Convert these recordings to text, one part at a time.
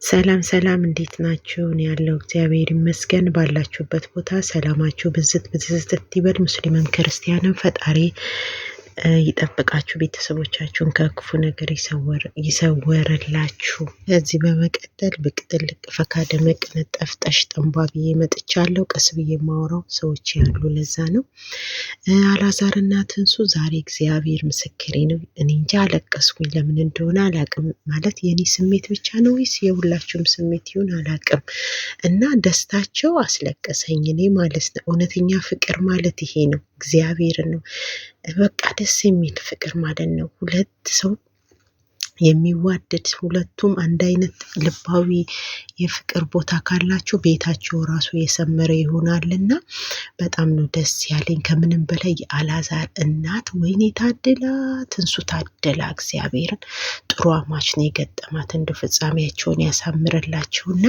ሰላም ሰላም እንዴት ናችሁ? እኔ ያለው እግዚአብሔር ይመስገን። ባላችሁበት ቦታ ሰላማችሁ ብዝት ብዝት ይበል። ሙስሊምም ክርስቲያንም ፈጣሪ ይጠብቃችሁ፣ ቤተሰቦቻችሁን ከክፉ ነገር ይሰወርላችሁ። ከዚህ በመቀጠል ብቅ ጥልቅ ፈካ ደመቅ ነጠፍ ጠሽ ጠንቧ ብዬ መጥቻለሁ። ቀስ ብዬ የማወራው ሰዎች ያሉ ለዛ ነው። አላዛርና ትንሱ ዛሬ እግዚአብሔር ምስክሬ ነው። እኔ እንጃ አለቀስኩኝ። ለምን እንደሆነ አላቅም። ማለት የኔ ስሜት ብቻ ነው ወይስ የሁላችሁም ስሜት ይሁን አላቅም። እና ደስታቸው አስለቀሰኝ እኔ ማለት ነው። እውነተኛ ፍቅር ማለት ይሄ ነው። እግዚአብሔር ነው። በቃ ደስ የሚል ፍቅር ማለት ነው። ሁለት ሰው የሚዋደድ ሁለቱም አንድ አይነት ልባዊ የፍቅር ቦታ ካላቸው ቤታቸው ራሱ የሰመረ ይሆናልና በጣም ነው ደስ ያለኝ። ከምንም በላይ የአላዛር እናት ወይኔ ታደላ፣ ትንሱ ታደላ። እግዚአብሔርን ጥሩ አማች ነው የገጠማት። እንደ ፍጻሜያቸውን ያሳምርላቸውና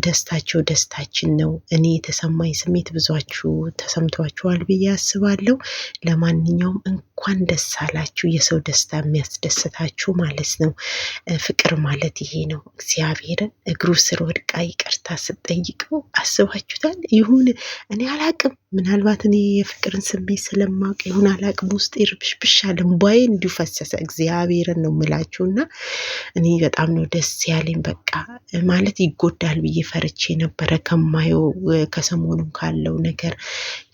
ደስታቸው ደስታችን ነው። እኔ የተሰማኝ ስሜት ብዙችሁ ተሰምቷችኋል ብዬ አስባለሁ። ለማንኛውም እንኳን ደስ አላችሁ። የሰው ደስታ የሚያስደስታችሁ ማለት ነው። ፍቅር ማለት ይሄ ነው። እግዚአብሔርን እግሩ ስር ወድቃ ይቅርታ ስትጠይቀው አስባችሁታል? ይሁን እኔ አላቅም። ምናልባት እኔ የፍቅርን ስሜት ስለማውቅ ይሁን አላቅም። ውስጥ ይርብሽብሽ አለ፣ እምባዬ እንዲሁ ፈሰሰ። እግዚአብሔርን ነው የምላችሁና እኔ በጣም ነው ደስ ያለኝ። በቃ ማለት ይጎዳል ብዬ ፈርቼ ነበረ ከማየው ከሰሞኑም ካለው ነገር።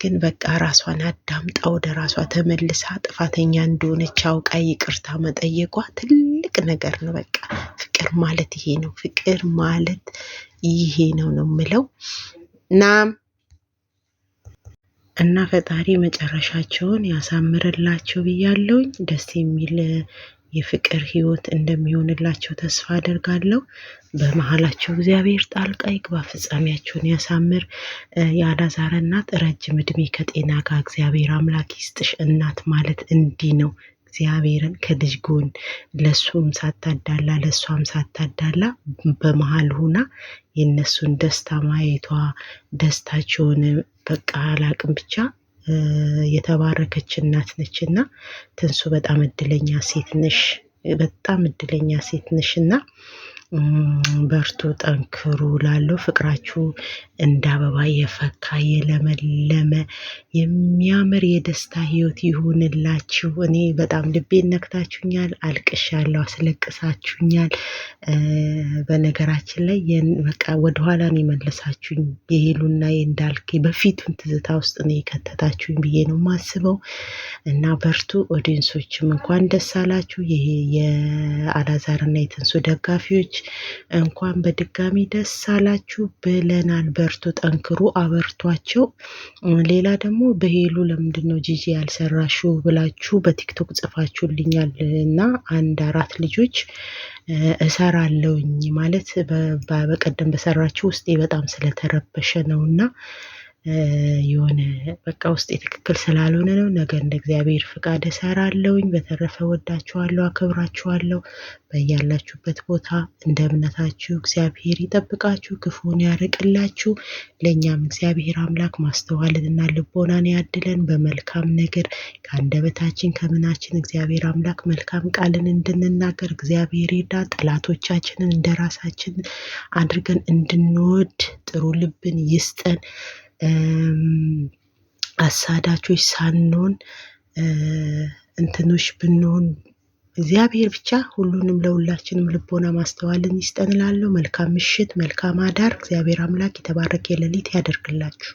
ግን በቃ ራሷን አዳምጣ ወደ ራሷ ተመልሳ ጥፋተኛ እንደሆነች አውቃ ይቅርታ መጠየቋ ትልቅ ነገር ነው። በቃ ፍቅር ማለት ይሄ ነው። ፍቅር ማለት ይሄ ነው የምለው እና ፈጣሪ መጨረሻቸውን ያሳምርላቸው ብያለሁኝ። ደስ የሚል የፍቅር ህይወት እንደሚሆንላቸው ተስፋ አደርጋለሁ። በመሀላቸው እግዚአብሔር ጣልቃ ይግባ፣ ፍጻሜያቸውን ያሳምር። የአላዛር እናት ረጅም እድሜ ከጤና ጋር እግዚአብሔር አምላክ ይስጥሽ። እናት ማለት እንዲህ ነው። እግዚአብሔርን ከልጅ ጎን ለሱም ሳታዳላ ለሷም ሳታዳላ በመሃል ሁና የነሱን ደስታ ማየቷ ደስታቸውን በቃ አላቅም ብቻ የተባረከች እናት ነችና ትንሱ በጣም እድለኛ ሴት ነሽ። በጣም እድለኛ ሴት ነሽና በርቱ፣ ጠንክሩ። ላለው ፍቅራችሁ እንደ አበባ የፈካ የለመለመ የሚያምር የደስታ ህይወት ይሁንላችሁ። እኔ በጣም ልቤን ነክታችሁኛል፣ አልቅሻለሁ፣ አስለቅሳችሁኛል። በነገራችን ላይ በቃ ወደኋላ ነው የመለሳችሁኝ። የሄሉና የእንዳልክ በፊቱን ትዝታ ውስጥ ነው የከተታችሁኝ ብዬ ነው የማስበው። እና በርቱ። ኦዲየንሶችም እንኳን ደስ አላችሁ። ይሄ የአላዛርና የትንሱ ደጋፊዎች እንኳን በድጋሚ ደስ አላችሁ ብለናል። በርቱ፣ ጠንክሩ፣ አበርቷቸው። ሌላ ደግሞ በሄሉ ለምንድን ነው ጂጂ ያልሰራሽው ብላችሁ በቲክቶክ ጽፋችሁልኛል እና 4 ልጆች እሰራለሁኝ ማለት በቀደም በሰራችሁ ውስጤ በጣም ስለተረበሸ ነውና የሆነ በቃ ውስጤ ትክክል ስላልሆነ ነው። ነገ እንደ እግዚአብሔር ፍቃድ እሰራለሁኝ። በተረፈ ወዳችኋለሁ፣ አከብራችኋለሁ። በያላችሁበት ቦታ እንደ እምነታችሁ እግዚአብሔር ይጠብቃችሁ፣ ክፉን ያርቅላችሁ። ለእኛም እግዚአብሔር አምላክ ማስተዋልንና ልቦናን ያድለን። በመልካም ነገር ከአንደበታችን ከምናችን እግዚአብሔር አምላክ መልካም ቃልን እንድንናገር እግዚአብሔር ይርዳ። ጠላቶቻችንን እንደ ራሳችን አድርገን እንድንወድ ጥሩ ልብን ይስጠን። አሳዳቾች ሳንሆን እንትኖች ብንሆን እግዚአብሔር ብቻ ሁሉንም ለሁላችንም ልቦና ማስተዋልን ይስጠን እላለሁ። መልካም ምሽት፣ መልካም አዳር። እግዚአብሔር አምላክ የተባረከ ሌሊት ያደርግላችሁ።